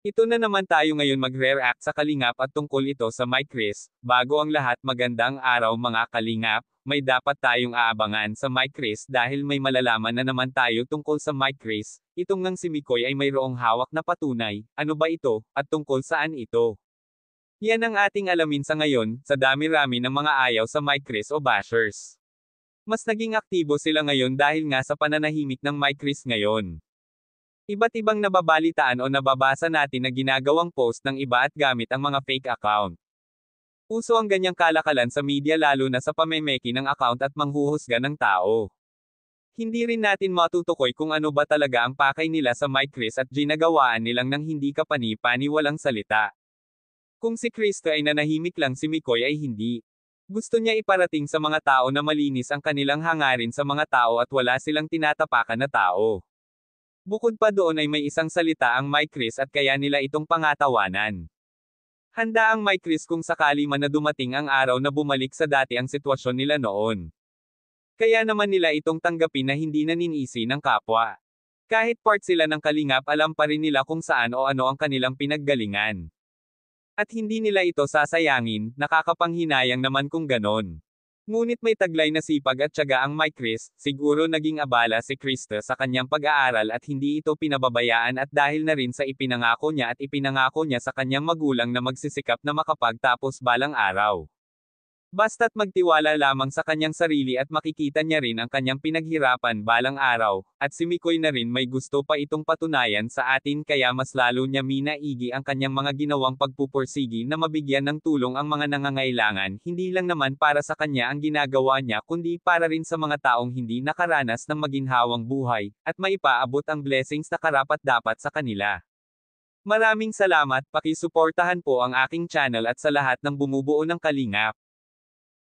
Ito na naman tayo ngayon magre-react sa Kalingap at tungkol ito sa Mike Chris. Bago ang lahat, magandang araw mga Kalingap. May dapat tayong aabangan sa Mike Chris dahil may malalaman na naman tayo tungkol sa Mike Chris. Itong ngang si Mikoy ay mayroong hawak na patunay. Ano ba ito, at tungkol saan ito? Yan ang ating alamin sa ngayon, sa dami-rami ng mga ayaw sa Mike Chris o bashers. Mas naging aktibo sila ngayon dahil nga sa pananahimik ng Mike Chris ngayon. Iba't ibang nababalitaan o nababasa natin na ginagawang post ng iba at gamit ang mga fake account. Uso ang ganyang kalakalan sa media lalo na sa pamemeki ng account at manghuhusga ng tao. Hindi rin natin matutukoy kung ano ba talaga ang pakay nila sa Mike Chris at ginagawaan nilang nang hindi kapani-pani walang salita. Kung si Cristo ay nanahimik lang, si Mikoy ay hindi. Gusto niya iparating sa mga tao na malinis ang kanilang hangarin sa mga tao at wala silang tinatapakan na tao. Bukod pa doon ay may isang salita ang Mike Chris at kaya nila itong pangatawanan. Handa ang Mike Chris kung sakali man na dumating ang araw na bumalik sa dati ang sitwasyon nila noon. Kaya naman nila itong tanggapin na hindi naninisi ng kapwa. Kahit part sila ng Kalingap, alam pa rin nila kung saan o ano ang kanilang pinaggalingan. At hindi nila ito sasayangin, nakakapanghinayang naman kung ganon. Ngunit may taglay na sipag at tiyaga ang Mike Chris, siguro naging abala si Cristo sa kanyang pag-aaral at hindi ito pinababayaan at dahil na rin sa ipinangako niya sa kanyang magulang na magsisikap na makapagtapos balang araw. Basta't magtiwala lamang sa kanyang sarili at makikita niya rin ang kanyang pinaghirapan balang araw, at si Mikoy na rin may gusto pa itong patunayan sa atin kaya mas lalo niya minaigi ang kanyang mga ginawang pagpupursigi na mabigyan ng tulong ang mga nangangailangan, hindi lang naman para sa kanya ang ginagawa niya kundi para rin sa mga taong hindi nakaranas ng maginhawang buhay, at maipaabot ang blessings na karapat-dapat sa kanila. Maraming salamat, pakisuportahan po ang aking channel at sa lahat ng bumubuo ng Kalingap.